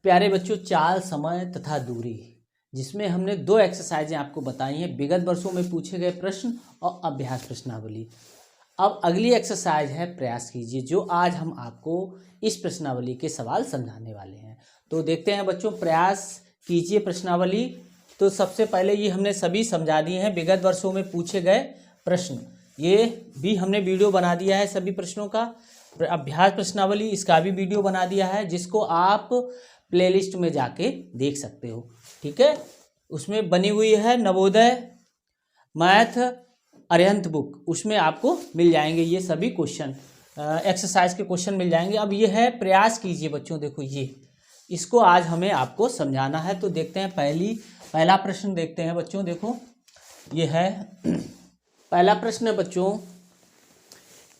प्यारे बच्चों, चाल, समय तथा दूरी, जिसमें हमने 2 एक्सरसाइजें आपको बताई हैं, विगत वर्षों में पूछे गए प्रश्न और अभ्यास प्रश्नावली। अब अगली एक्सरसाइज है प्रयास कीजिए, जो आज हम आपको इस प्रश्नावली के सवाल समझाने वाले हैं। तो देखते हैं बच्चों, प्रयास कीजिए प्रश्नावली। तो सबसे पहले ये हमने सभी समझा दिए हैं, विगत वर्षों में पूछे गए प्रश्न, ये भी हमने वीडियो बना दिया है सभी प्रश्नों का। अभ्यास प्रश्नावली, इसका भी वीडियो बना दिया है, जिसको आप प्लेलिस्ट में जाके देख सकते हो। ठीक है, उसमें बनी हुई है नवोदय मैथ अरिहंत बुक, उसमें आपको मिल जाएंगे ये सभी क्वेश्चन, एक्सरसाइज के क्वेश्चन मिल जाएंगे। अब ये है प्रयास कीजिए बच्चों, देखो ये इसको आज हमें आपको समझाना है। तो देखते हैं पहला प्रश्न देखते हैं बच्चों। देखो ये है पहला प्रश्न है बच्चों,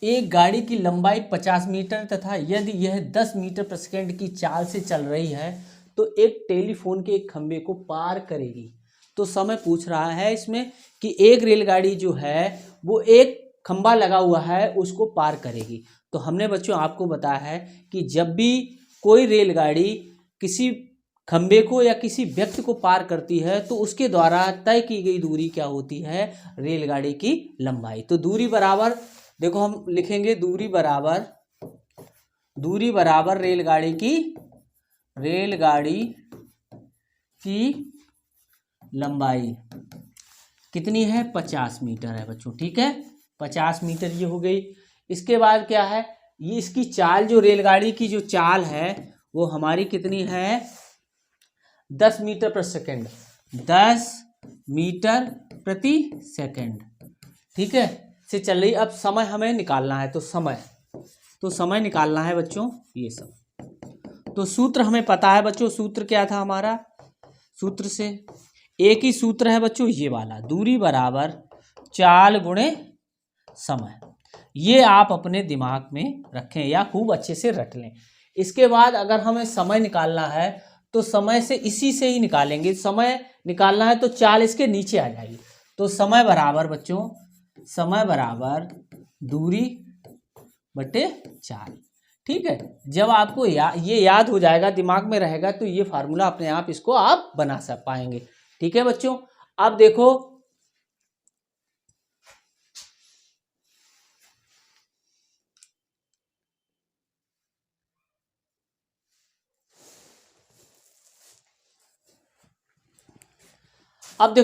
एक गाड़ी की लंबाई 50 मीटर तथा यदि यह 10 मीटर प्रति सेकंड की चाल से चल रही है तो एक टेलीफोन के एक खंभे को पार करेगी। तो समय पूछ रहा है इसमें कि एक रेलगाड़ी जो है वो एक खंभा लगा हुआ है उसको पार करेगी। तो हमने बच्चों आपको बताया है कि जब भी कोई रेलगाड़ी किसी खंभे को या किसी व्यक्ति को पार करती है तो उसके द्वारा तय की गई दूरी क्या होती है, रेलगाड़ी की लंबाई। तो दूरी बराबर, देखो हम लिखेंगे दूरी बराबर रेलगाड़ी की लंबाई कितनी है, 50 मीटर है बच्चों। ठीक है, 50 मीटर ये हो गई। इसके बाद क्या है, ये इसकी चाल, जो रेलगाड़ी की जो चाल है वो हमारी कितनी है, 10 मीटर प्रति सेकंड, 10 मीटर प्रति सेकंड। ठीक है, से चल रही। अब समय हमें निकालना है, तो समय निकालना है बच्चों, ये सब। तो सूत्र हमें पता है बच्चों, सूत्र क्या था हमारा, सूत्र से एक ही सूत्र है बच्चों, ये वाला, दूरी बराबर चाल गुणे समय। ये आप अपने दिमाग में रखें या खूब अच्छे से रट लें। इसके बाद अगर हमें समय निकालना है तो समय से इसी से ही निकालेंगे। समय निकालना है तो चाल इसके नीचे आ जाएगी। तो समय बराबर बच्चों, समय बराबर दूरी बटे चाल। ठीक है, जब आपको ये याद हो जाएगा, दिमाग में रहेगा, तो ये फार्मूला अपने आप इसको आप बना पाएंगे। ठीक है बच्चों, अब देखो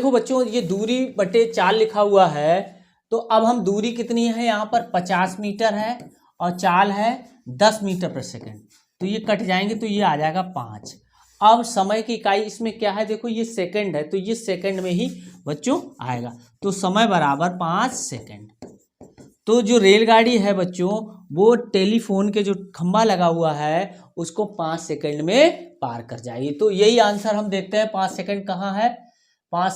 बच्चों, ये दूरी बटे चाल लिखा हुआ है। तो अब हम दूरी कितनी है, यहाँ पर 50 मीटर है और चाल है 10 मीटर प्रति सेकंड। तो ये कट जाएंगे तो ये आ जाएगा 5। अब समय की इकाई इसमें क्या है, देखो ये सेकंड है, तो ये सेकंड में ही बच्चों आएगा। तो समय बराबर 5 सेकंड। तो जो रेलगाड़ी है बच्चों, वो टेलीफोन के जो खंभा लगा हुआ है उसको 5 सेकंड में पार कर जाएगी। तो यही आंसर हम देखते हैं। 5 सेकंड कहाँ है, 5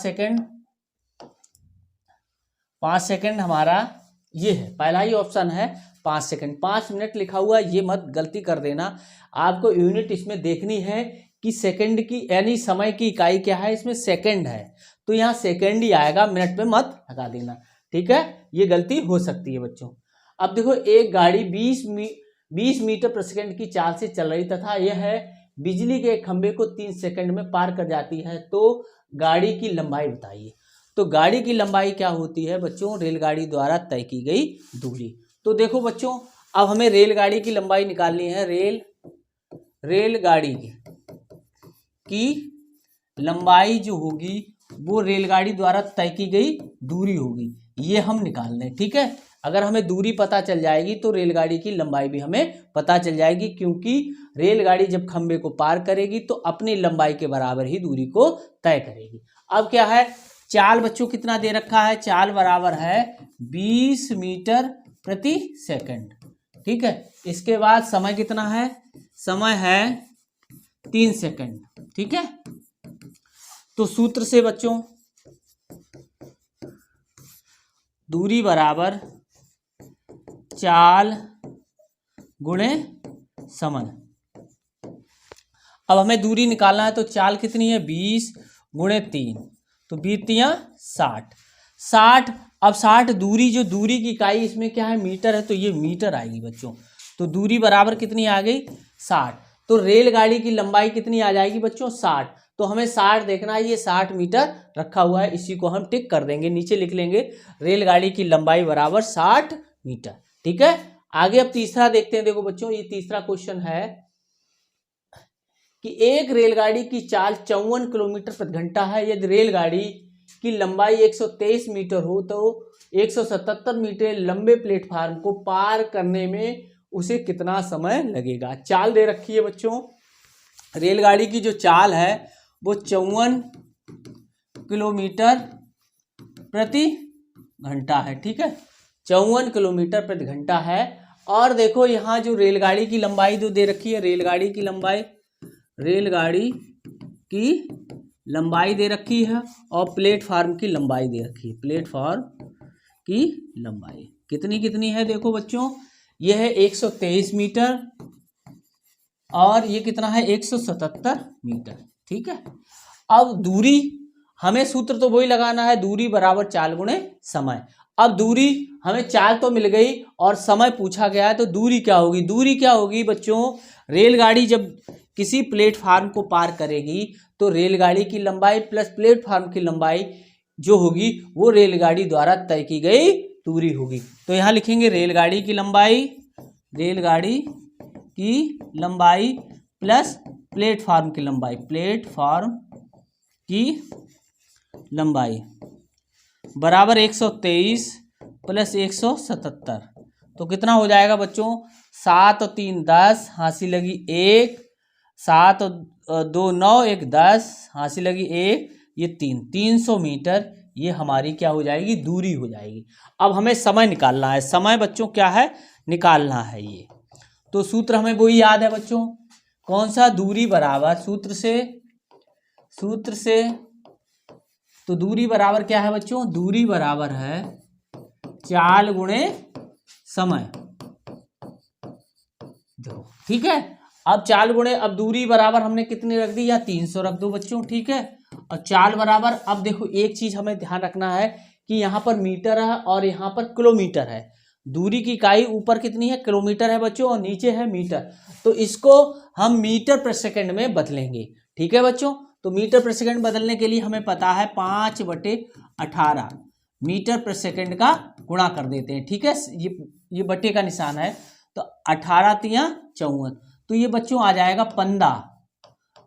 सेकंड हमारा ये है, पहला ही ऑप्शन है 5 सेकंड। 5 मिनट लिखा हुआ, ये मत गलती कर देना। आपको यूनिट इसमें देखनी है कि सेकंड की, यानी समय की इकाई क्या है, इसमें सेकंड है, तो यहाँ सेकंड ही आएगा, मिनट में मत लगा देना। ठीक है, ये गलती हो सकती है बच्चों। अब देखो, एक गाड़ी 20 मीटर प्रति सेकंड की चाल से चल रही तथा यह है बिजली के खंभे को 3 सेकंड में पार कर जाती है, तो गाड़ी की लंबाई बताइए। तो गाड़ी की लंबाई क्या होती है बच्चों, रेलगाड़ी द्वारा तय की गई दूरी। तो देखो बच्चों, अब हमें रेलगाड़ी की लंबाई निकालनी है। रेलगाड़ी की लंबाई जो होगी वो रेलगाड़ी द्वारा तय की गई दूरी होगी, ये हम निकाल लें। ठीक है, अगर हमें दूरी पता चल जाएगी तो रेलगाड़ी की लंबाई भी हमें पता चल जाएगी, क्योंकि रेलगाड़ी जब खंभे को पार करेगी तो अपनी लंबाई के बराबर ही दूरी को तय करेगी। अब क्या है, चाल बच्चों कितना दे रखा है, चाल बराबर है 20 मीटर प्रति सेकंड। ठीक है, इसके बाद समय कितना है, समय है 3 सेकंड। ठीक है, तो सूत्र से बच्चों दूरी बराबर चाल गुणे समय। अब हमें दूरी निकालना है, तो चाल कितनी है, 20 गुणे 3, तो 20 तियां 60। अब 60 दूरी, जो दूरी की इकाई इसमें क्या है, मीटर है, तो ये मीटर आएगी बच्चों। तो दूरी बराबर कितनी आ गई, 60। तो रेलगाड़ी की लंबाई कितनी आ जाएगी बच्चों 60। तो हमें 60 देखना है, ये 60 मीटर रखा हुआ है, इसी को हम टिक कर देंगे, नीचे लिख लेंगे रेलगाड़ी की लंबाई बराबर 60 मीटर। ठीक है, आगे अब तीसरा देखते हैं। देखो बच्चों, ये तीसरा क्वेश्चन है कि एक रेलगाड़ी की चाल 54 किलोमीटर प्रति घंटा है। यदि रेलगाड़ी की लंबाई 123 मीटर हो तो 177 मीटर लंबे प्लेटफार्म को पार करने में उसे कितना समय लगेगा। चाल दे रखी है बच्चों, रेलगाड़ी की जो चाल है वो 54 किलोमीटर प्रति घंटा है। ठीक है, 54 किलोमीटर प्रति घंटा है। और देखो यहाँ जो रेलगाड़ी की लंबाई जो दे रखी है, रेलगाड़ी की लंबाई दे रखी है और प्लेटफार्म की लंबाई दे रखी है। प्लेटफार्म की लंबाई कितनी है देखो बच्चों, ये है 123 मीटर और ये कितना है 177 मीटर। ठीक है, अब दूरी हमें सूत्र तो वही लगाना है, दूरी बराबर चाल गुणे समय। अब दूरी हमें चाल तो मिल गई और समय पूछा गया है, तो दूरी क्या होगी। दूरी क्या होगी बच्चों, रेलगाड़ी जब किसी प्लेटफार्म को पार करेगी तो रेलगाड़ी की लंबाई प्लस प्लेटफार्म की लंबाई जो होगी वो रेलगाड़ी द्वारा तय की गई दूरी होगी। तो यहाँ लिखेंगे रेलगाड़ी की लंबाई प्लस प्लेटफार्म की लंबाई बराबर 123 प्लस 177। तो कितना हो जाएगा बच्चों, 7 और 3 10, हाँसी लगी 1, 7 और 2 9, 1 10, हाँसी लगी 1, ये 300 मीटर ये हमारी क्या हो जाएगी, दूरी हो जाएगी। अब हमें समय निकालना है। समय बच्चों क्या है, निकालना है ये। तो सूत्र हमें वही याद है बच्चों, कौन सा, दूरी बराबर सूत्र से तो दूरी बराबर क्या है बच्चों, दूरी बराबर है चाल गुणे समय। देखो ठीक है, अब चाल गुणे, अब दूरी बराबर हमने कितनी रख दी, या 300 रख दो बच्चों। ठीक है, और चाल बराबर, अब देखो एक चीज हमें ध्यान रखना है कि यहाँ पर मीटर है और यहाँ पर किलोमीटर है। दूरी की इकाई ऊपर कितनी है, किलोमीटर है बच्चों, और नीचे है मीटर। तो इसको हम मीटर प्रति सेकंड में बदलेंगे। ठीक है बच्चों, तो मीटर प्रति सेकंड बदलने के लिए हमें पता है 5/18 मीटर प्रति सेकंड का गुणा कर देते हैं। ठीक है, ये बट्टे का निशान है, तो 18 तिया 54, तो ये बच्चों आ जाएगा 15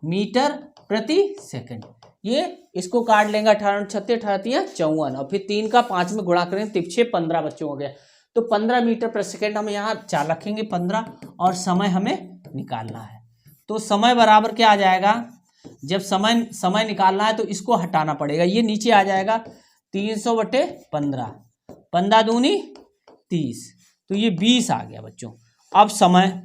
मीटर प्रति सेकंड। ये इसको काट लेंगे, 18 36 18 तिया 54 और फिर 3 का 5 में गुणा करें, तिपछे 15 बच्चों हो गया। तो 15 मीटर प्रति सेकंड हम यहाँ चाल रखेंगे 15, और समय हमें निकालना है। तो समय बराबर क्या आ जाएगा, जब समय निकालना है तो इसको हटाना पड़ेगा, ये नीचे आ जाएगा 300/15, 15 दूनी 30, तो ये 20 आ गया बच्चों। अब समय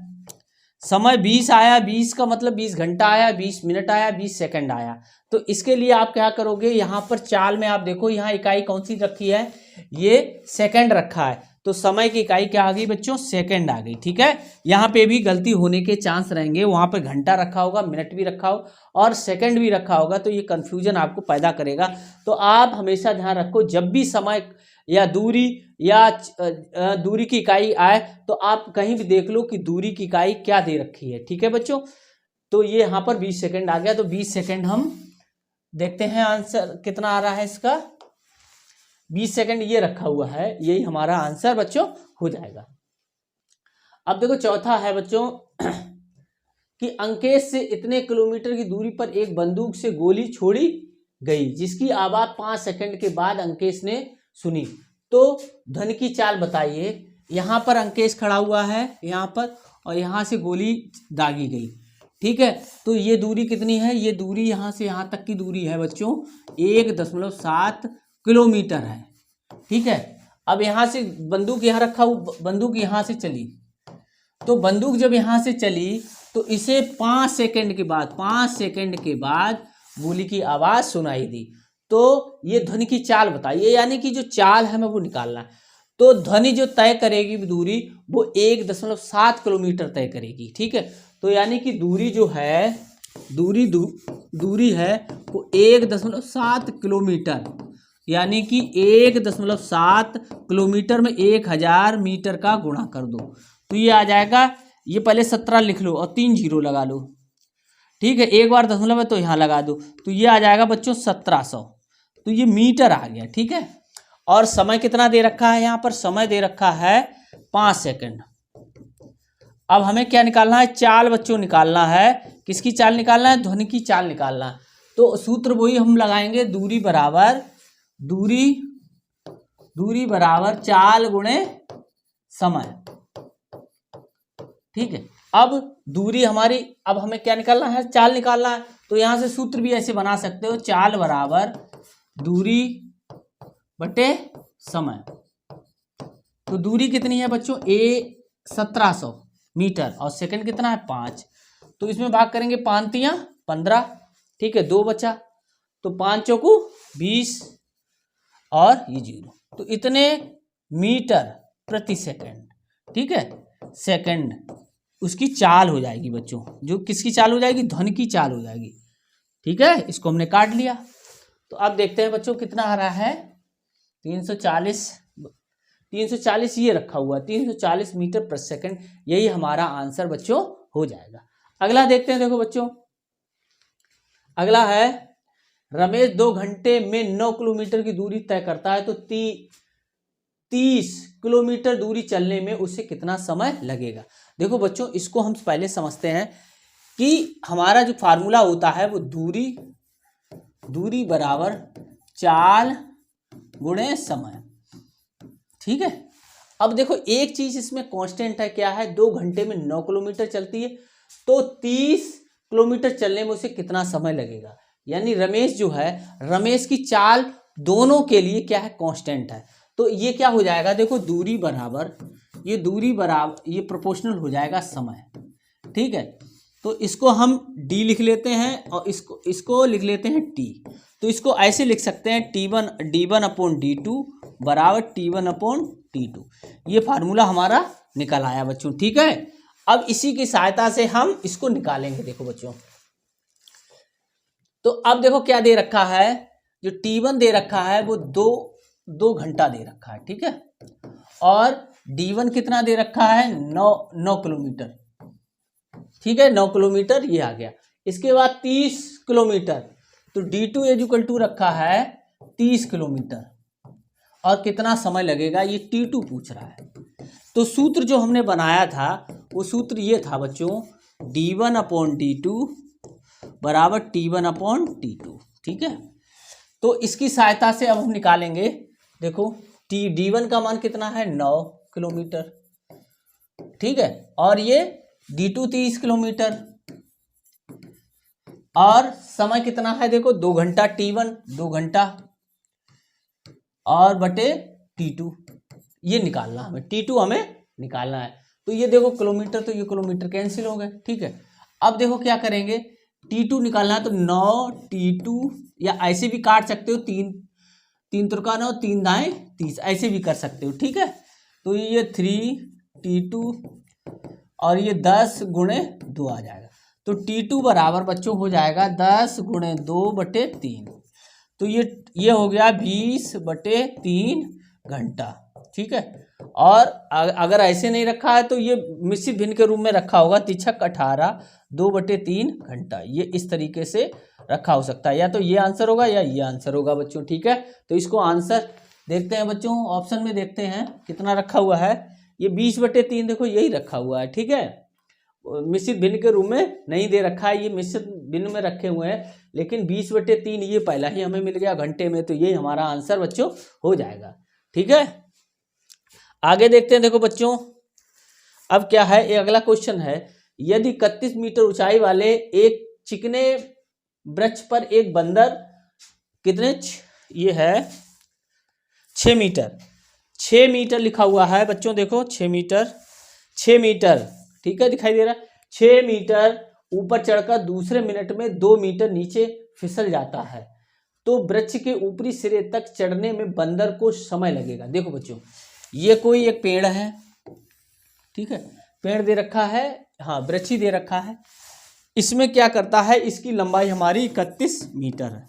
20 आया, 20 का मतलब 20 घंटा आया, 20 मिनट आया, 20 सेकंड आया। तो इसके लिए आप क्या करोगे, यहाँ पर चाल में आप देखो यहाँ इकाई कौन सी रखी है, ये सेकंड रखा है, तो समय की इकाई क्या आ गई बच्चों, सेकंड आ गई। ठीक है, यहाँ पे भी गलती होने के चांस रहेंगे, वहाँ पे घंटा रखा होगा, मिनट भी रखा हो और सेकंड भी रखा होगा, तो ये कंफ्यूजन आपको पैदा करेगा। तो आप हमेशा ध्यान रखो, जब भी समय या दूरी या दूरी की इकाई आए तो आप कहीं भी देख लो कि दूरी की इकाई क्या दे रखी है। ठीक है बच्चों, तो ये यहाँ पर 20 सेकंड आ गया, तो 20 सेकंड हम देखते हैं आंसर कितना आ रहा है इसका, 20 सेकंड ये रखा हुआ है, यही हमारा आंसर बच्चों हो जाएगा। अब देखो चौथा है बच्चों कि अंकेश से इतने किलोमीटर की दूरी पर एक बंदूक से गोली छोड़ी गई जिसकी आवाज 5 सेकंड के बाद अंकेश ने सुनी, तो ध्वनि की चाल बताइए। यहाँ पर अंकेश खड़ा हुआ है यहाँ पर, और यहाँ से गोली दागी गई। ठीक है, तो ये दूरी कितनी है, ये दूरी यहाँ से यहाँ तक की दूरी है बच्चों 1.7 किलोमीटर है। ठीक है, अब यहाँ से बंदूक यहाँ रखा हुआ, बंदूक यहाँ से चली, तो बंदूक जब यहाँ से चली तो इसे 5 सेकंड के बाद गोली की आवाज सुनाई दी। तो ये ध्वनि की चाल बताइए, यानी कि जो चाल है हमें वो निकालना है। तो ध्वनि जो तय करेगी दूरी वो 1.7 किलोमीटर तय करेगी। ठीक है, तो यानी कि दूरी जो है दूरी है वो 1.7 किलोमीटर, यानी कि 1.7 किलोमीटर में 1000 मीटर का गुणा कर दो, तो ये आ जाएगा ये पहले 17 लिख लो और 3 जीरो लगा लो, ठीक है। एक बार दशमलव है तो यहाँ लगा दो, तो ये आ जाएगा बच्चों 1700, तो ये मीटर आ गया, ठीक है। और समय कितना दे रखा है, यहाँ पर समय दे रखा है 5 सेकंड। अब हमें क्या निकालना है, चाल बच्चों निकालना है। किसकी चाल निकालना है, ध्वनि की चाल निकालना है। तो सूत्र वही हम लगाएंगे, दूरी बराबर चाल गुणे समय, ठीक है। अब दूरी हमारी, अब हमें क्या निकालना है, चाल निकालना है। तो यहां से सूत्र भी ऐसे बना सकते हो, चाल बराबर दूरी बटे समय। तो दूरी कितनी है बच्चों, 1700 मीटर और सेकंड कितना है 5। तो इसमें भाग करेंगे 5 तियां 15, ठीक है, 2 बचा, तो 5 चौकू 20 और ये 0, तो इतने मीटर प्रति सेकंड, ठीक है। सेकंड उसकी चाल हो जाएगी बच्चों, जो किसकी चाल हो जाएगी, ध्वनि की चाल हो जाएगी, ठीक है। इसको हमने काट लिया। तो अब देखते हैं बच्चों कितना आ रहा है, 340 ये रखा हुआ, 340 मीटर प्रति सेकंड, यही हमारा आंसर बच्चों हो जाएगा। अगला देखते हैं, देखो बच्चों अगला है, रमेश 2 घंटे में 9 किलोमीटर की दूरी तय करता है, तो 30 किलोमीटर दूरी चलने में उसे कितना समय लगेगा। देखो बच्चों इसको हम पहले समझते हैं कि हमारा जो फार्मूला होता है वो दूरी बराबर चाल गुणे समय, ठीक है। अब देखो एक चीज इसमें कांस्टेंट है, क्या है, 2 घंटे में 9 किलोमीटर चलती है, तो 30 किलोमीटर चलने में उसे कितना समय लगेगा। यानी रमेश जो है, रमेश की चाल दोनों के लिए क्या है, कांस्टेंट है। तो ये क्या हो जाएगा, देखो दूरी बराबर ये प्रोपोर्शनल हो जाएगा समय, ठीक है। तो इसको हम d लिख लेते हैं और इसको लिख लेते हैं t। तो इसको ऐसे लिख सकते हैं d1/d2 बराबर t1/t2। ये फार्मूला हमारा निकल आया बच्चों, ठीक है। अब इसी की सहायता से हम इसको निकालेंगे। देखो बच्चों, तो अब देखो क्या दे रखा है, जो t1 दे रखा है वो 2 घंटा दे रखा है, ठीक है। और d1 कितना दे रखा है, 9 किलोमीटर, ठीक है, 9 किलोमीटर ये आ गया। इसके बाद 30 किलोमीटर, तो d2 = रखा है 30 किलोमीटर, और कितना समय लगेगा ये t2 पूछ रहा है। तो सूत्र जो हमने बनाया था वो सूत्र ये था बच्चों, d1/d2 बराबर t1/t2, ठीक है। तो इसकी सहायता से अब हम निकालेंगे। देखो d1 का मान कितना है, 9 किलोमीटर, ठीक है, और ये d2 30 किलोमीटर, और समय कितना है, देखो 2 घंटा, t1 2 घंटा और बटे t2, ये निकालना हमें, t2 हमें निकालना है। तो ये देखो किलोमीटर, तो ये किलोमीटर कैंसिल हो गए, ठीक है। अब देखो क्या करेंगे, t2 निकालना है, तो 9 t2, या ऐसे भी काट सकते हो, 3 तुरका 9, 3 दाएं 30, ऐसे भी कर सकते हो, ठीक है। तो ये 3t2 और ये 10 गुणे 2 आ जाएगा। तो t2 बराबर बच्चों हो जाएगा 10 गुणे 2/3। तो ये हो गया 20/3 घंटा, ठीक है। और अगर ऐसे नहीं रखा है तो ये मिश्रित भिन्न के रूप में रखा होगा, 18 2/3 घंटा, ये इस तरीके से रखा हो सकता है। या तो ये आंसर होगा या ये आंसर होगा बच्चों, ठीक है। तो इसको आंसर देखते हैं बच्चों, ऑप्शन में देखते हैं कितना रखा हुआ है। ये 20/3 देखो यही रखा हुआ है, ठीक है। मिश्रित भिन्न के रूप में नहीं दे रखा है, ये मिश्रित भिन्न में रखे हुए हैं, लेकिन 20/3 ये पहला ही हमें मिल गया घंटे में, तो ये हमारा आंसर बच्चों हो जाएगा, ठीक है। आगे देखते हैं, देखो बच्चों अब क्या है, एक अगला क्वेश्चन है, यदि 31 मीटर ऊंचाई वाले एक चिकने वृक्ष पर एक बंदर कितने, ये है 6 मीटर लिखा हुआ है बच्चों, देखो 6 मीटर, ठीक है, दिखाई दे रहा है। 6 मीटर ऊपर चढ़कर दूसरे मिनट में 2 मीटर नीचे फिसल जाता है, तो वृक्ष के ऊपरी सिरे तक चढ़ने में बंदर को समय लगेगा। देखो बच्चों, ये कोई एक पेड़ है, ठीक है, पेड़ दे रखा है, हाँ वृक्ष ही दे रखा है। इसमें क्या करता है, इसकी लंबाई हमारी 31 मीटर है,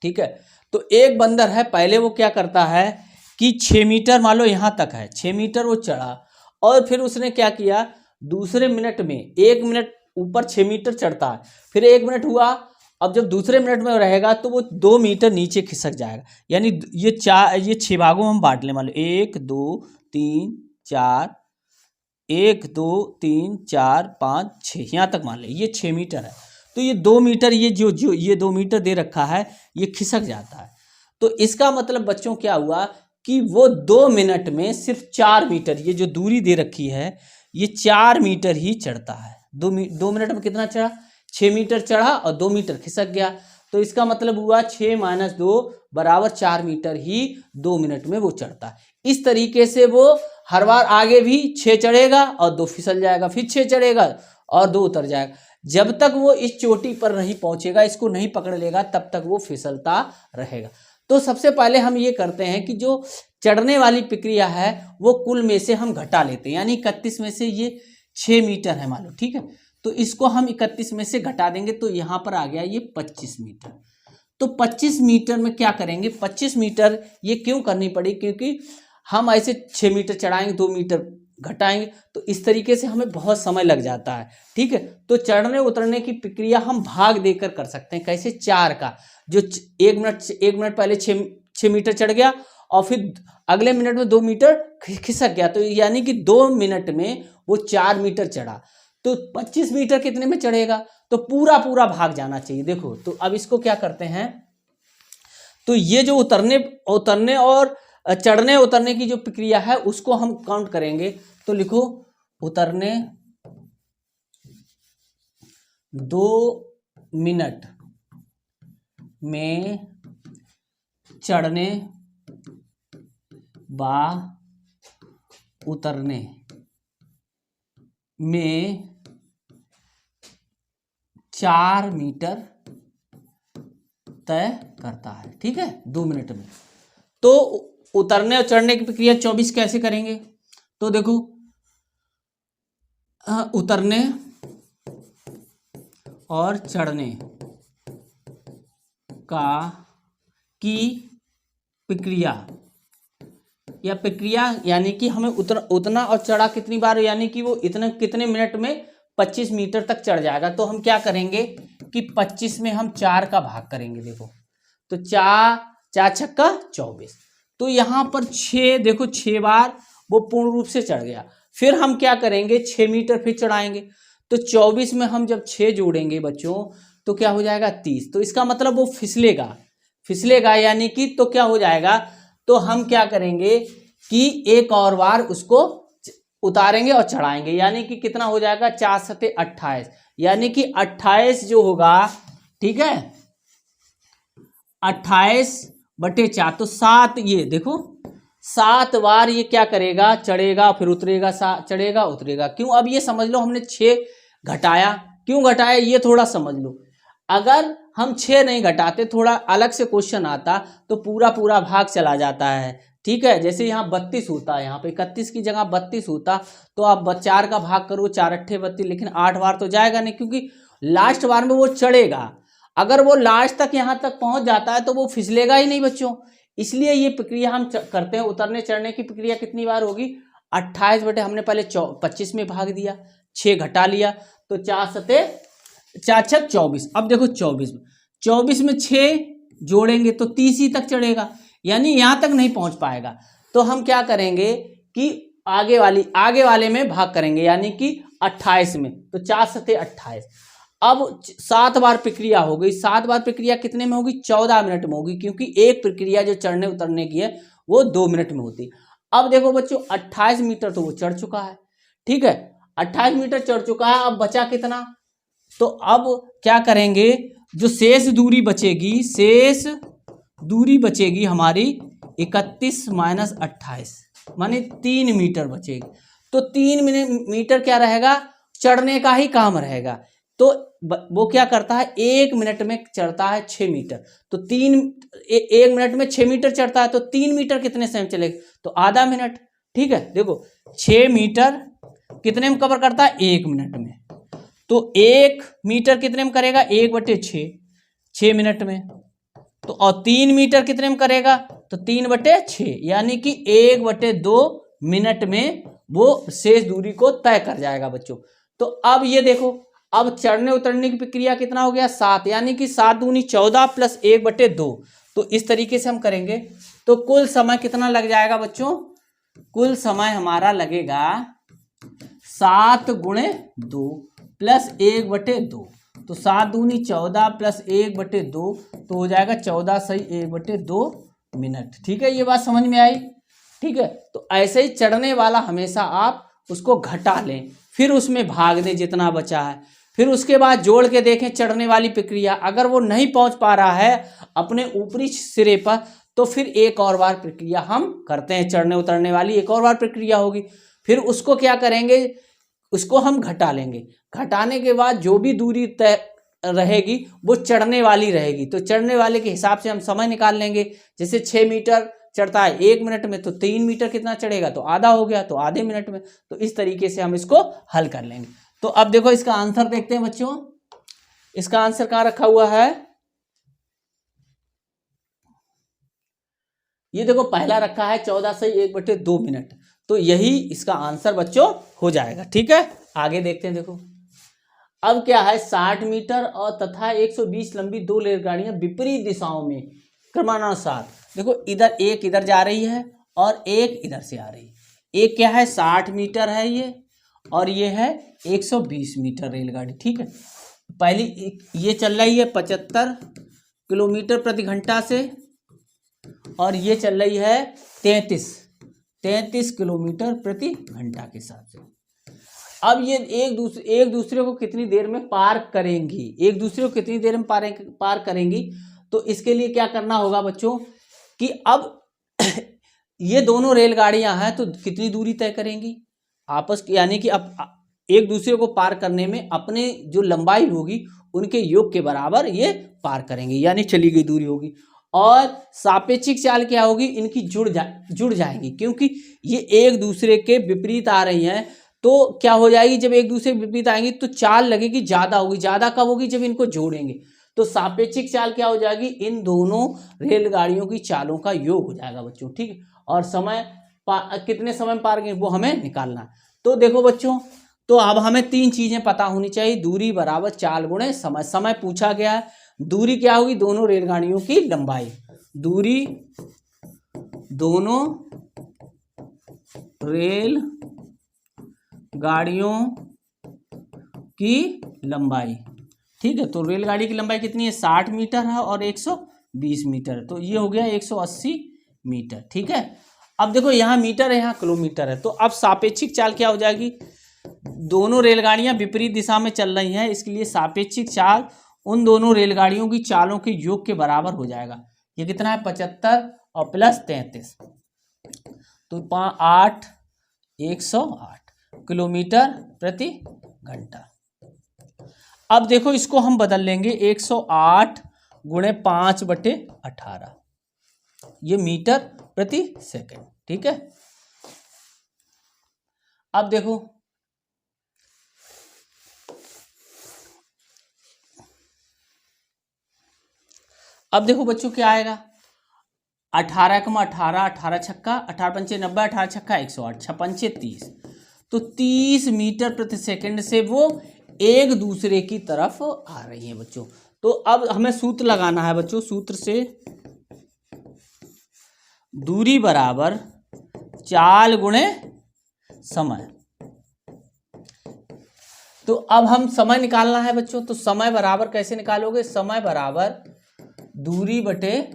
ठीक है। तो एक बंदर है, पहले वो क्या करता है कि 6 मीटर मान लो यहाँ तक है, 6 मीटर वो चढ़ा, और फिर उसने क्या किया, दूसरे मिनट में 1 मिनट ऊपर 6 मीटर चढ़ता है, फिर 1 मिनट हुआ, अब जब दूसरे मिनट में रहेगा तो वो 2 मीटर नीचे खिसक जाएगा। यानी ये 6 भागों में हम बांट लें, मान लो 1 2 3 4, 1 2 3 4 5 6, यहाँ तक मान लें ये 6 मीटर है। तो ये 2 मीटर, ये जो ये 2 मीटर दे रखा है ये खिसक जाता है। तो इसका मतलब बच्चों क्या हुआ कि वो 2 मिनट में सिर्फ 4 मीटर, ये जो दूरी दे रखी है ये 4 मीटर ही चढ़ता है। 2 मिनट में कितना चढ़ा? 6 मीटर चढ़ा और 2 मीटर खिसक गया। तो इसका मतलब हुआ 6 - 2 बराबर 4 मीटर ही 2 मिनट में वो चढ़ता है। इस तरीके से वो हर बार आगे भी 6 चढ़ेगा और 2 फिसल जाएगा, फिर 6 चढ़ेगा और 2 उतर जाएगा। जब तक वो इस चोटी पर नहीं पहुंचेगा, इसको नहीं पकड़ लेगा, तब तक वो फिसलता रहेगा। तो सबसे पहले हम ये करते हैं कि जो चढ़ने वाली प्रक्रिया है वो कुल में से हम घटा लेते हैं। यानी 31 में से ये 6 मीटर है मान लो, ठीक है, तो इसको हम 31 में से घटा देंगे तो यहाँ पर आ गया ये 25 मीटर। तो 25 मीटर में क्या करेंगे, 25 मीटर ये क्यों करनी पड़ी, क्योंकि हम ऐसे 6 मीटर चढ़ाएंगे, 2 मीटर घटाएंगे, तो इस तरीके से हमें बहुत समय लग जाता है, ठीक है। तो चढ़ने उतरने की प्रक्रिया हम भाग देकर कर सकते हैं। कैसे? 4 का, जो 1 मिनट पहले 6 मीटर चढ़ गया और फिर अगले मिनट में 2 मीटर खिसक गया, तो यानी कि 2 मिनट में वो 4 मीटर चढ़ा। तो 25 मीटर कितने में चढ़ेगा? तो पूरा भाग जाना चाहिए। देखो, तो अब इसको क्या करते हैं, तो ये जो उतरने और चढ़ने उतरने की जो प्रक्रिया है उसको हम काउंट करेंगे। तो लिखो, उतरने 2 मिनट में चढ़ने व उतरने में 4 मीटर तय करता है, ठीक है, 2 मिनट में। तो उतरने और चढ़ने की प्रक्रिया 24 कैसे करेंगे? तो देखो, उतरने और चढ़ने की प्रक्रिया यानी कि हमें उतना और चढ़ा कितनी बार, यानी कि वो कितने मिनट में 25 मीटर तक चढ़ जाएगा। तो हम क्या करेंगे कि 25 में हम 4 का भाग करेंगे। देखो, तो 4 छक्का 24, तो यहाँ पर 6, देखो 6 बार वो पूर्ण रूप से चढ़ गया। फिर हम क्या करेंगे, 6 मीटर फिर चढ़ाएंगे। तो 24 में हम जब 6 जोड़ेंगे बच्चों तो क्या हो जाएगा? 30। तो इसका मतलब वो फिसलेगा यानी कि, तो क्या हो जाएगा, तो हम क्या करेंगे कि एक और बार उसको उतारेंगे और चढ़ाएंगे, यानी कि कितना हो जाएगा? 4 × 7 = 28, यानी कि 28 जो होगा, ठीक है, 28/4, तो 7, ये देखो 7 बार ये क्या करेगा, चढ़ेगा फिर उतरेगा, चढ़ेगा उतरेगा। क्यों? अब ये समझ लो हमने 6 घटाया, क्यों घटाया ये थोड़ा समझ लो। अगर हम 6 नहीं घटाते, थोड़ा अलग से क्वेश्चन आता तो पूरा भाग चला जाता है, ठीक है। जैसे यहाँ 32 होता है, यहाँ पे 31 की जगह 32 होता, तो आप 4 का भाग करो, 4 × 8 = 32, लेकिन 8 बार तो जाएगा नहीं, क्योंकि लास्ट बार में वो चढ़ेगा। अगर वो लास्ट तक यहाँ तक पहुँच जाता है तो वो फिसलेगा ही नहीं बच्चों। इसलिए ये प्रक्रिया हम करते हैं। उतरने चढ़ने की प्रक्रिया कितनी बार होगी? 28 बटे, हमने पहले 25 में भाग दिया, 6 घटा लिया, तो 4 × 7 = 24। अब देखो 24 में 6 जोड़ेंगे तो 30 ही तक चढ़ेगा, यानी यहाँ तक नहीं पहुँच पाएगा। तो हम क्या करेंगे कि आगे वाले में भाग करेंगे, यानी कि 28 में, तो 4 × 7 = 28। अब 7 बार प्रक्रिया हो गई। 7 बार प्रक्रिया कितने में होगी? 14 मिनट में होगी, क्योंकि एक प्रक्रिया जो चढ़ने उतरने की है वो 2 मिनट में होती। अब देखो बच्चों, 28 मीटर तो वो चढ़ चुका है, ठीक है, 28 मीटर चढ़ चुका है। अब बचा कितना? तो अब क्या करेंगे, जो शेष दूरी बचेगी हमारी 31 - 28, माने 3 मीटर बचेगी। तो 3 मीटर क्या रहेगा? चढ़ने का ही काम रहेगा। तो वो क्या करता है, 1 मिनट में चढ़ता है 6 मीटर, तो 1 मिनट में 6 मीटर चढ़ता है, तो 3 मीटर कितने समय चलेगा? तो आधा मिनट, ठीक है। देखो 6 मीटर कितने में कवर करता है? 1 मिनट में। तो 1 मीटर कितने में करेगा? 1/6, 6 मिनट में। तो और 3 मीटर कितने में करेगा? तो 3/6, यानी कि 1/2 मिनट में वो शेष दूरी को तय कर जाएगा बच्चों। तो अब ये देखो, अब चढ़ने उतरने की प्रक्रिया कितना हो गया 7, यानी कि 7 दूनी 14 प्लस 1/2। तो इस तरीके से हम करेंगे तो कुल समय कितना लग जाएगा बच्चों, कुल समय हमारा लगेगा 7 गुणे 2 प्लस 1/2। तो 7 दूनी 14 प्लस 1/2 तो हो जाएगा 14 सही 1/2 मिनट। ठीक है, ये बात समझ में आई। ठीक है, तो ऐसे ही चढ़ने वाला हमेशा आप उसको घटा लें, फिर उसमें भाग दें जितना बचा है, फिर उसके बाद जोड़ के देखें चढ़ने वाली प्रक्रिया। अगर वो नहीं पहुंच पा रहा है अपने ऊपरी सिरे पर तो फिर एक और बार प्रक्रिया हम करते हैं, चढ़ने उतरने वाली एक और बार प्रक्रिया होगी। फिर उसको क्या करेंगे, उसको हम घटा लेंगे। घटाने के बाद जो भी दूरी तय रहेगी वो चढ़ने वाली रहेगी। तो चढ़ने वाले के हिसाब से हम समय निकाल लेंगे। जैसे 6 मीटर चढ़ता है 1 मिनट में, तो 3 मीटर कितना चढ़ेगा, तो आधा हो गया, तो आधे मिनट में। तो इस तरीके से हम इसको हल कर लेंगे। तो अब देखो इसका आंसर देखते हैं बच्चों। इसका आंसर कहां रखा हुआ है, ये देखो पहला रखा है 14 से 1/2 मिनट। तो यही इसका आंसर बच्चों हो जाएगा। ठीक है, आगे देखते हैं। देखो अब क्या है, 60 मीटर और तथा 120 लंबी 2 रेलगाड़ियां विपरीत दिशाओं में क्रमानुसार, देखो इधर एक इधर जा रही है और एक इधर से आ रही है। एक क्या है 60 मीटर है ये, और ये है 120 मीटर रेलगाड़ी। ठीक है, पहली ये चल रही है 75 किलोमीटर प्रति घंटा से, और ये चल रही है 33 किलोमीटर प्रति घंटा के हिसाब से। अब ये एक दूसरे को कितनी देर में पार करेंगी, एक दूसरे को कितनी देर में पार करेंगी। तो इसके लिए क्या करना होगा बच्चों कि अब ये दोनों रेलगाड़ियां हैं तो कितनी दूरी तय करेंगी आपस की, यानी कि अब एक दूसरे को पार करने में अपने जो लंबाई होगी उनके योग के बराबर ये पार करेंगे, यानी चली गई दूरी होगी। और सापेक्षिक चाल क्या होगी, इनकी जुड़ जाएंगी, क्योंकि ये एक दूसरे के विपरीत आ रही हैं। तो क्या हो जाएगी, जब एक दूसरे के विपरीत आएंगी तो चाल लगेगी ज्यादा होगी। ज्यादा कब होगी, जब इनको जोड़ेंगे। तो सापेक्षिक चाल क्या हो जाएगी, इन दोनों रेलगाड़ियों की चालों का योग हो जाएगा बच्चों। ठीक है, और समय कितने समय में पार वो हमें निकालना है। तो देखो बच्चों, तो अब हमें 3 चीजें पता होनी चाहिए, दूरी बराबर चाल गुणे समय। समय पूछा गया है, दूरी क्या होगी, दोनों रेलगाड़ियों की लंबाई। दूरी दोनों रेल गाड़ियों की लंबाई। ठीक है, तो रेलगाड़ी की लंबाई कितनी है 60 मीटर है और 120 मीटर, तो ये हो गया 180 मीटर। ठीक है, अब देखो यहाँ मीटर है यहाँ किलोमीटर है। तो अब सापेक्षिक चाल क्या हो जाएगी, दोनों रेलगाड़ियां विपरीत दिशा में चल रही हैं, इसके लिए सापेक्षिक चाल उन दोनों रेलगाड़ियों की चालों के योग के बराबर हो जाएगा। ये कितना है 75 और प्लस 33, तो 108 किलोमीटर प्रति घंटा। अब देखो इसको हम बदल लेंगे 108 गुणे 5/18, ये मीटर प्रति सेकंड। ठीक है, अब देखो बच्चों क्या आएगा, 18, 18 छक्का 18 पंचे 90, 18 छक्का 108, 6 पंचे 30। तो 30 मीटर प्रति सेकंड से वो एक दूसरे की तरफ आ रही है बच्चों। तो अब हमें सूत्र लगाना है बच्चों, सूत्र से दूरी बराबर चाल गुणे समय। तो अब हम समय निकालना है बच्चों, तो समय बराबर कैसे निकालोगे, समय बराबर दूरी बटे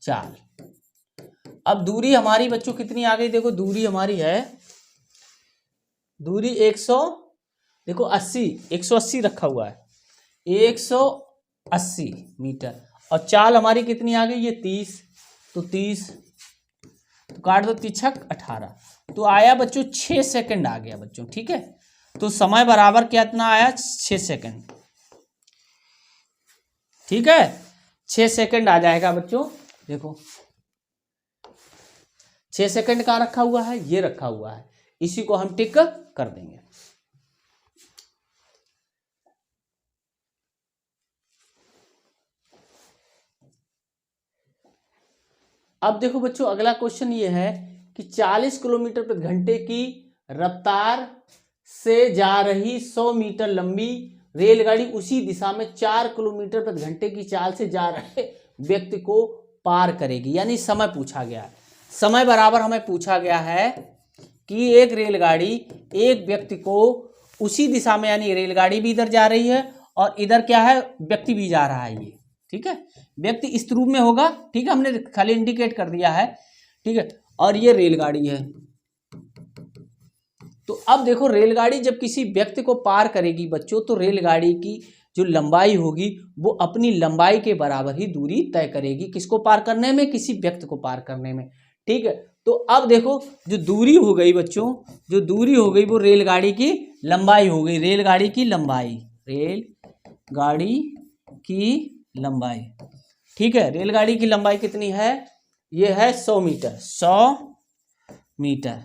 चाल। अब दूरी हमारी बच्चों कितनी आ गई, देखो दूरी हमारी है, दूरी 180 रखा हुआ है, 180 मीटर। और चाल हमारी कितनी आ गई, ये 30, तो 30 तो काट दो 3 छक 18, तो आया बच्चों 6 सेकंड आ गया बच्चों। ठीक है, तो समय बराबर कितना आया 6 सेकंड। ठीक है, 6 सेकंड आ जाएगा बच्चों। देखो 6 सेकंड कहाँ रखा हुआ है, ये रखा हुआ है, इसी को हम टिक कर देंगे। अब देखो बच्चों अगला क्वेश्चन ये है कि 40 किलोमीटर प्रति घंटे की रफ्तार से जा रही 100 मीटर लंबी रेलगाड़ी उसी दिशा में 4 किलोमीटर प्रति घंटे की चाल से जा रहे व्यक्ति को पार करेगी। यानी समय पूछा गया है, समय बराबर हमें पूछा गया है कि एक रेलगाड़ी एक व्यक्ति को उसी दिशा में, यानी रेलगाड़ी भी इधर जा रही है और इधर क्या है, व्यक्ति भी जा रहा है, ये ठीक है, व्यक्ति इस रूप में होगा, ठीक है, हमने खाली इंडिकेट कर दिया है, ठीक है, और ये रेलगाड़ी है। तो अब देखो रेलगाड़ी जब किसी व्यक्ति को पार करेगी बच्चों, तो रेलगाड़ी की जो लंबाई होगी वो अपनी लंबाई के बराबर ही दूरी तय करेगी, किसको पार करने में, किसी व्यक्ति को पार करने में, ठीक है। तो अब देखो जो दूरी हो गई बच्चों, जो दूरी हो गई वो रेलगाड़ी की लंबाई हो गई, रेलगाड़ी की लंबाई, रेलगाड़ी की लंबाई, ठीक है। रेलगाड़ी की लंबाई कितनी है, ये है 100 मीटर, 100 मीटर।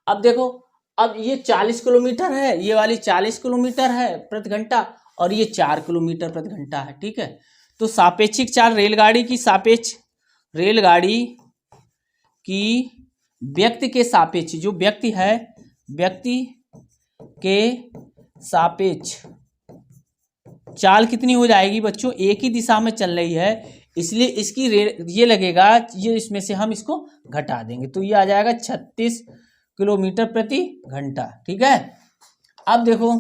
अब देखो, अब ये 40 किलोमीटर है, ये वाली 40 किलोमीटर है प्रति घंटा, और ये 4 किलोमीटर प्रति घंटा है, ठीक है। तो सापेक्षिक चाल रेलगाड़ी की सापेक्ष, रेलगाड़ी की व्यक्ति के सापेक्ष, जो व्यक्ति है व्यक्ति के सापेक्ष चाल कितनी हो जाएगी बच्चों, एक ही दिशा में चल रही है, इसलिए इसकी ये लगेगा, ये इसमें से हम इसको घटा देंगे, तो ये आ जाएगा 36 किलोमीटर प्रति घंटा, ठीक है। अब देखो,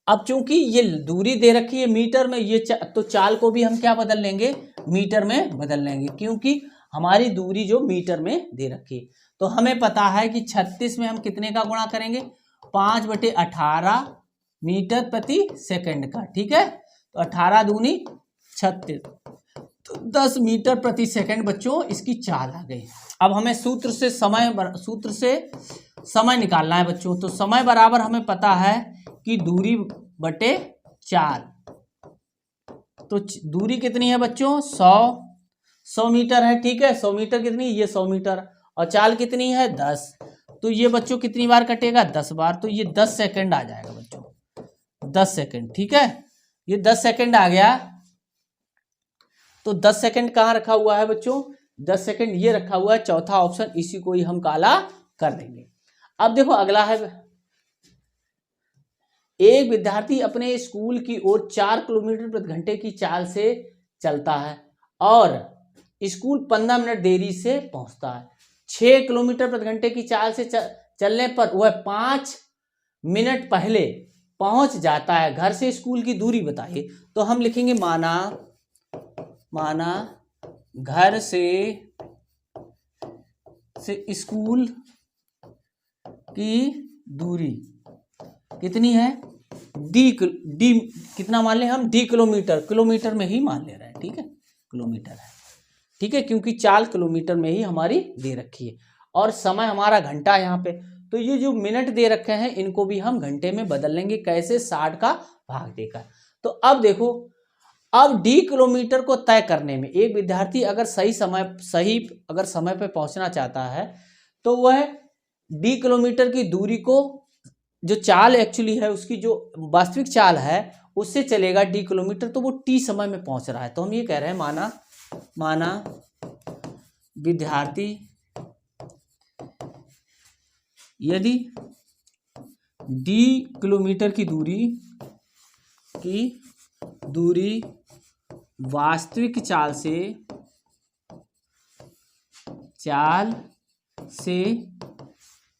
अब चूंकि ये दूरी दे रखी है मीटर में, ये तो चाल को भी हम क्या बदल लेंगे, मीटर में बदल लेंगे, क्योंकि हमारी दूरी जो मीटर में दे रखी है। तो हमें पता है कि 36 में हम कितने का गुणा करेंगे, 5/18 मीटर प्रति सेकंड का, ठीक है। तो 18 दूनी 36, तो 10 मीटर प्रति सेकंड बच्चों इसकी चाल आ गई। अब हमें सूत्र से समय निकालना है बच्चों। तो समय बराबर हमें पता है कि दूरी बटे चाल। तो दूरी कितनी है बच्चों, 100 मीटर है, ठीक है। 100 मीटर कितनी, ये 100 मीटर, और चाल कितनी है 10। तो ये बच्चों कितनी बार कटेगा, 10 बार, तो ये 10 सेकंड आ जाएगा बच्चों, 10 सेकंड, ठीक है। ये 10 सेकंड आ गया। तो 10 सेकंड कहाँ रखा हुआ है बच्चों, 10 सेकंड ये रखा हुआ है, चौथा ऑप्शन, इसी को ही हम काला कर देंगे। अब देखो अगला है, एक विद्यार्थी अपने स्कूल की ओर 4 किलोमीटर प्रति घंटे की चाल से चलता है और स्कूल 15 मिनट देरी से पहुंचता है। 6 किलोमीटर प्रति घंटे की चाल से चलने पर वह 5 मिनट पहले पहुंच जाता है। घर से स्कूल की दूरी बताइए। तो हम लिखेंगे माना घर से स्कूल की दूरी कितनी है, डी कितना मान ले हम, डी किलोमीटर में ही मान ले रहे हैं, ठीक है, किलोमीटर है, ठीक है, क्योंकि चाल किलोमीटर में ही हमारी दे रखी है और समय हमारा घंटा यहाँ पे। तो ये जो मिनट दे रखे हैं इनको भी हम घंटे में बदल लेंगे, कैसे, 60 का भाग देकर। तो अब देखो, अब डी किलोमीटर को तय करने में एक विद्यार्थी अगर सही समय पे पहुंचना चाहता है तो वह डी किलोमीटर की दूरी को, जो चाल एक्चुअली है उसकी जो वास्तविक चाल है उससे चलेगा डी किलोमीटर, तो वो टी समय में पहुंच रहा है। तो हम ये कह रहे हैं माना विद्यार्थी यदि डी किलोमीटर की दूरी वास्तविक चाल से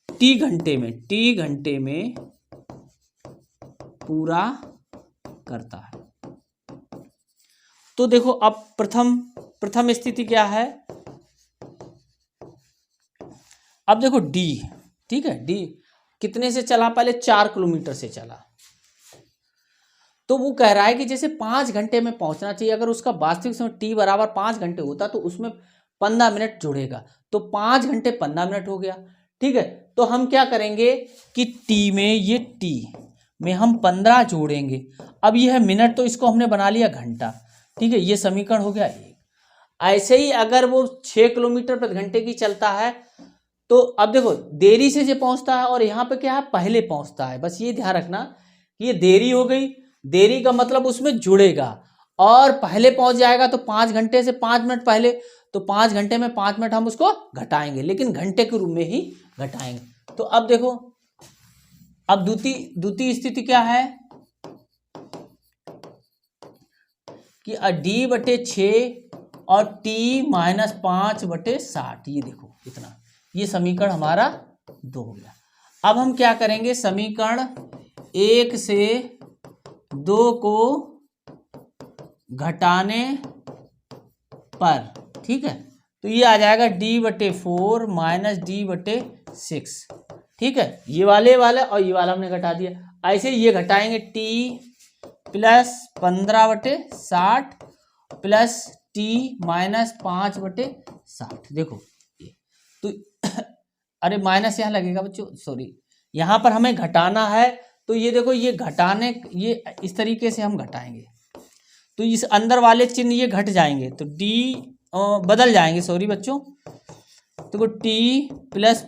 टी घंटे में पूरा करता है। तो देखो अब प्रथम स्थिति क्या है, अब देखो डी, ठीक है, डी कितने से चला, पहले 4 किलोमीटर से चला, तो वो कह रहा है कि जैसे 5 घंटे में पहुंचना चाहिए। अगर उसका वास्तविक समय टी बराबर 5 घंटे होता तो उसमें 15 मिनट जुड़ेगा, तो 5 घंटे 15 मिनट हो गया, ठीक है। तो हम क्या करेंगे कि टी में, ये टी में हम 15 जोड़ेंगे। अब यह है मिनट, तो इसको हमने बना लिया घंटा, ठीक है, ये समीकरण हो गया 1। ऐसे ही अगर वो 6 किलोमीटर प्रति घंटे की चलता है तो अब देखो देरी से पहुंचता है और यहाँ पे क्या है, पहले पहुंचता है। बस ये ध्यान रखना कि ये देरी हो गई, देरी का मतलब उसमें जुड़ेगा और पहले पहुंच जाएगा तो 5 घंटे से 5 मिनट पहले, तो 5 घंटे में 5 मिनट हम उसको घटाएंगे, लेकिन घंटे के रूप में ही घटाएंगे। तो अब देखो, अब द्वितीय स्थिति क्या है कि D/6 और T-5/60, ये देखो इतना, ये समीकरण हमारा 2 हो गया। अब हम क्या करेंगे, समीकरण 1 से 2 को घटाने पर, ठीक है, तो ये आ जाएगा D/4 माइनस D/6, ठीक है, ये वाले और ये वाला हमने घटा दिया। ऐसे ये घटाएंगे T plus 15/60 plus T minus 5/60, देखो ये तो अरे माइनस यहाँ लगेगा बच्चों, सॉरी, यहाँ पर हमें घटाना है, तो ये देखो ये घटाने, ये इस तरीके से हम घटाएंगे, तो इस अंदर वाले चिन्ह ये घट जाएंगे, तो D बदल जाएंगे, सॉरी बच्चों, तो T प्लस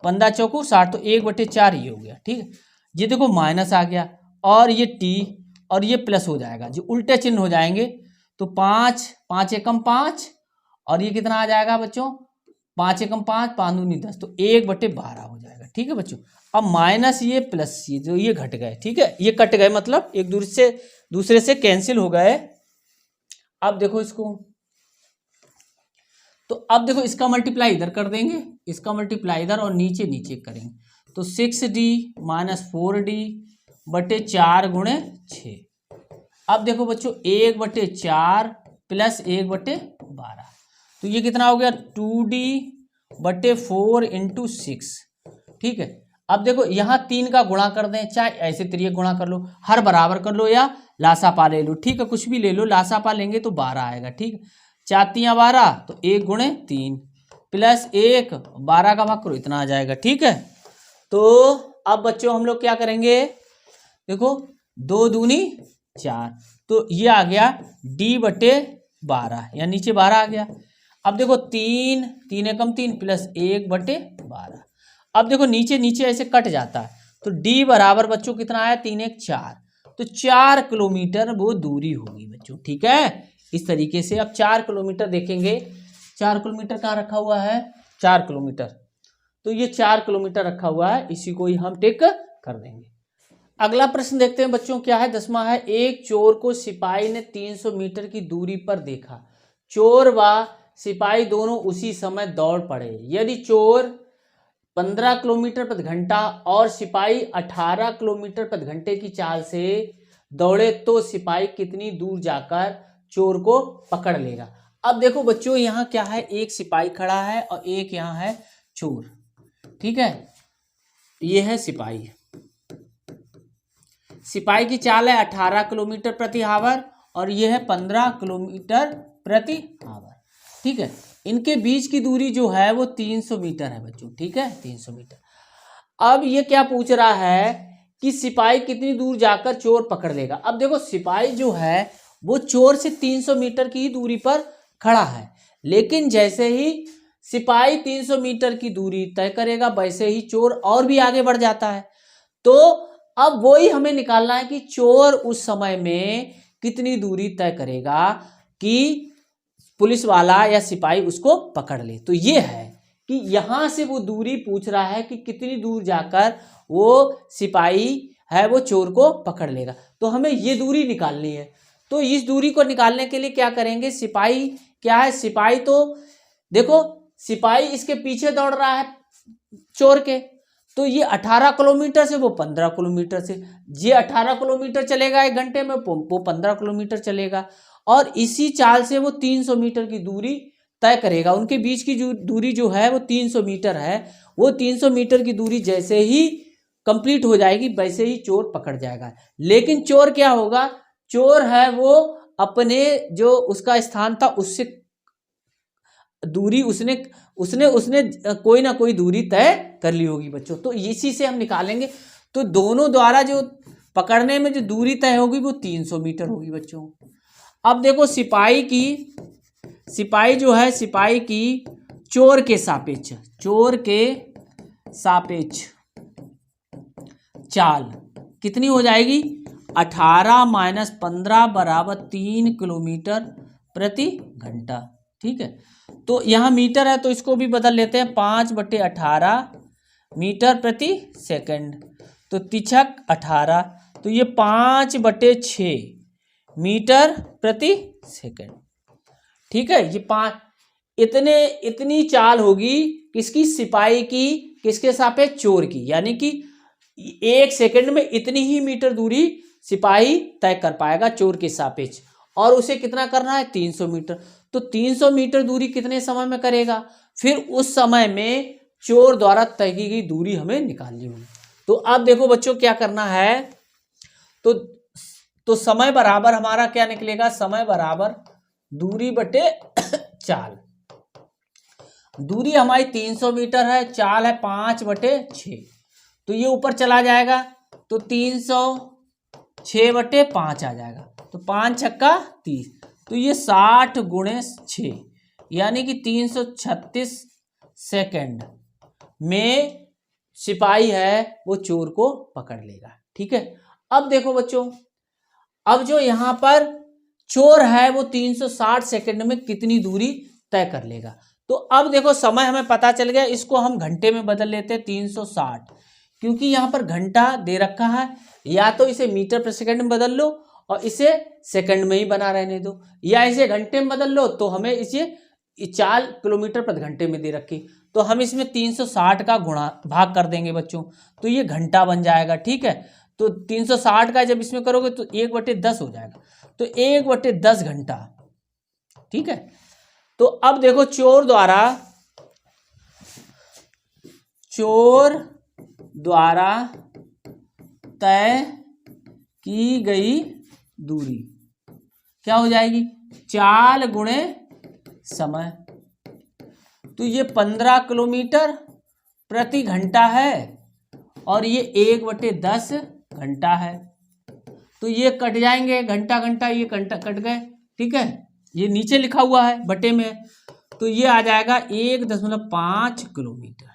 15 चौको 60, तो 1/4 ये हो गया, ठीक है। ये देखो माइनस आ गया, और ये T और ये प्लस हो जाएगा, जो उल्टे चिन्ह हो जाएंगे, तो 5 एकम 5, और ये कितना आ जाएगा बच्चों, 5 एकम 5, 5 दूनी 10, तो 1/12 हो जाएगा, ठीक है बच्चों। अब माइनस ये प्लस ये जो ये घट गए, ठीक है, ये कट गए, मतलब एक दूसरे से कैंसिल हो गए। अब देखो इसको, तो अब देखो इसका मल्टीप्लाई इधर कर देंगे, इसका मल्टीप्लाई इधर, और नीचे नीचे करेंगे, तो 6D माइनस 4D/4 गुणे 6। अब देखो बच्चों 1/4 प्लस 1/12, तो ये कितना हो गया, 2D/4 इंटू 6, ठीक है। अब देखो यहाँ 3 का गुणा कर दें, चाहे ऐसे तरीके गुणा कर लो, हर बराबर कर लो, या लासापा ले लो, ठीक है, कुछ भी ले लो, लासापा लेंगे तो 12 आएगा, ठीक है, 4×3 12, तो 1 गुणे 3 प्लस 1, 12 का भाग करो, इतना आ जाएगा, ठीक है। तो अब बच्चों हम लोग क्या करेंगे, देखो 2 दूनी 4, तो ये आ गया D/12, या नीचे 12 आ गया। अब देखो 3 एकम 3 प्लस 1/12, अब देखो नीचे नीचे ऐसे कट जाता है, तो D बराबर बच्चों कितना आया, 3 1 4, तो 4 किलोमीटर वो दूरी होगी बच्चों, ठीक है। इस तरीके से अब 4 किलोमीटर देखेंगे, 4 किलोमीटर कहाँ रखा हुआ है, 4 किलोमीटर, तो ये 4 किलोमीटर रखा हुआ है, इसी को ही हम टिक कर देंगे। अगला प्रश्न देखते हैं बच्चों, क्या है, 10वां है, एक चोर को सिपाही ने 300 मीटर की दूरी पर देखा, चोर व सिपाही दोनों उसी समय दौड़ पड़े, यदि चोर 15 किलोमीटर प्रति घंटा और सिपाही 18 किलोमीटर प्रति घंटे की चाल से दौड़े, तो सिपाही कितनी दूर जाकर चोर को पकड़ लेगा। अब देखो बच्चों यहाँ क्या है, एक सिपाही खड़ा है और एक यहाँ है चोर, ठीक है, ये है सिपाही, सिपाही की चाल है 18 किलोमीटर प्रति आवर और ये है 15 किलोमीटर प्रति आवर, ठीक है। इनके बीच की दूरी जो है वो 300 मीटर है बच्चों, ठीक है, 300 मीटर। अब ये क्या पूछ रहा है कि सिपाही कितनी दूर जाकर चोर पकड़ लेगा। अब देखो सिपाही जो है वो चोर से 300 मीटर की ही दूरी पर खड़ा है, लेकिन जैसे ही सिपाही 300 मीटर की दूरी तय करेगा वैसे ही चोर और भी आगे बढ़ जाता है। तो अब वही हमें निकालना है कि चोर उस समय में कितनी दूरी तय करेगा कि पुलिस वाला या सिपाही उसको पकड़ ले। तो ये है कि यहाँ से वो दूरी पूछ रहा है कि कितनी दूर जाकर वो सिपाही है वो चोर को पकड़ लेगा, तो हमें ये दूरी निकालनी है। तो इस दूरी को निकालने के लिए क्या करेंगे, सिपाही क्या है, सिपाही तो देखो सिपाही इसके पीछे दौड़ रहा है चोर के, तो ये 18 किलोमीटर से वो 15 किलोमीटर से, ये 18 किलोमीटर चलेगा 1 घंटे में, वो 15 किलोमीटर चलेगा और इसी चाल से वो 300 मीटर की दूरी तय करेगा। उनके बीच की जो दूरी जो है वो 300 मीटर है, वो 300 मीटर की दूरी जैसे ही कंप्लीट हो जाएगी वैसे ही चोर पकड़ जाएगा। लेकिन चोर क्या होगा, चोर है वो अपने जो उसका स्थान था उससे दूरी उसने कोई ना कोई दूरी तय कर ली होगी बच्चों, तो इसी से हम निकालेंगे। तो दोनों द्वारा जो पकड़ने में जो दूरी तय होगी वो 300 मीटर होगी बच्चों। अब देखो सिपाही जो है सिपाही की चोर के सापेक्ष चाल कितनी हो जाएगी, 18 - 15 = 3 किलोमीटर प्रति घंटा, ठीक है। तो यहाँ मीटर है तो इसको भी बदल लेते हैं, 5/18 मीटर प्रति सेकंड। तो तिछक 18, तो ये 5/6 मीटर प्रति सेकंड। ठीक है, ये इतनी चाल होगी किसकी, सिपाही की, किसके सापेक्ष, चोर की। यानी कि 1 सेकंड में इतनी ही मीटर दूरी सिपाही तय कर पाएगा चोर के सापेक्ष, और उसे कितना करना है, 300 मीटर। तो 300 मीटर दूरी कितने समय में करेगा, फिर उस समय में चोर द्वारा तय की गई दूरी हमें निकालनी होगी। तो अब देखो बच्चों क्या करना है, तो समय बराबर हमारा क्या निकलेगा, समय बराबर दूरी बटे चाल। दूरी हमारी 300 मीटर है, चाल है 5/6, तो ये ऊपर चला जाएगा तो 306/5 आ जाएगा। तो 5 छक्का 30, तो ये 60 × 6 यानी कि 336 सेकंड में सिपाही है वो चोर को पकड़ लेगा। ठीक है, अब देखो बच्चों, अब जो यहाँ पर चोर है वो 360 सेकंड में कितनी दूरी तय कर लेगा। तो अब देखो समय हमें पता चल गया, इसको हम घंटे में बदल लेते हैं 360, क्योंकि यहाँ पर घंटा दे रखा है। या तो इसे मीटर प्रति सेकंड में बदल लो और इसे सेकंड में ही बना रहने दो, या इसे घंटे में बदल लो तो हमें इसे 4 किलोमीटर प्रति घंटे में दे रखी, तो हम इसमें 360 का गुणा भाग कर देंगे बच्चों, तो ये घंटा बन जाएगा। ठीक है, तो 360 का जब इसमें करोगे तो 1/10 हो जाएगा, तो 1/10 घंटा। ठीक है, तो अब देखो चोर द्वारा तय की गई दूरी क्या हो जाएगी, चाल गुणे समय। तो ये 15 किलोमीटर प्रति घंटा है और ये 1/10 घंटा है। तो ये कट जाएंगे, घंटा घंटा, ये घंटा कट गए। ठीक है, ये नीचे लिखा हुआ है बटे में, तो ये आ जाएगा 1.5 किलोमीटर।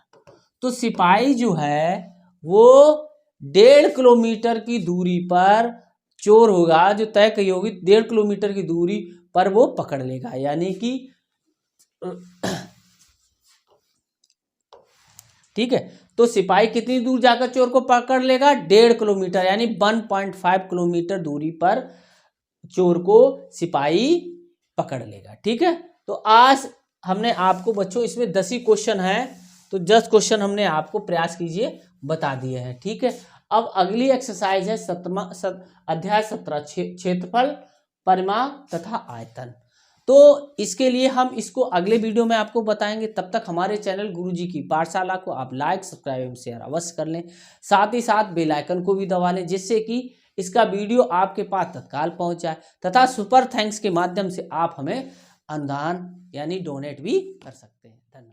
तो सिपाही जो है वो 1.5 किलोमीटर की दूरी पर चोर होगा, जो तय की होगी 1.5 किलोमीटर की दूरी पर वो पकड़ लेगा। यानी कि ठीक है, तो सिपाही कितनी दूर जाकर चोर को पकड़ लेगा, 1.5 किलोमीटर, यानी 1.5 किलोमीटर दूरी पर चोर को सिपाही पकड़ लेगा। ठीक है, तो आज हमने आपको बच्चों इसमें 10 ही क्वेश्चन है, तो 10 क्वेश्चन हमने आपको प्रयास कीजिए बता दिए हैं। ठीक है, अब अगली एक्सरसाइज है अध्याय 17 क्षेत्रफल, परिमाप तथा आयतन। तो इसके लिए हम इसको अगले वीडियो में आपको बताएंगे। तब तक हमारे चैनल गुरुजी की पाठशाला को आप लाइक, सब्सक्राइब एवं शेयर अवश्य कर लें। साथ ही साथ बेल आइकन को भी दबा लें, जिससे कि इसका वीडियो आपके पास तत्काल पहुंच जाए, तथा सुपर थैंक्स के माध्यम से आप हमें अनुदान यानी डोनेट भी कर सकते हैं। धन्यवाद।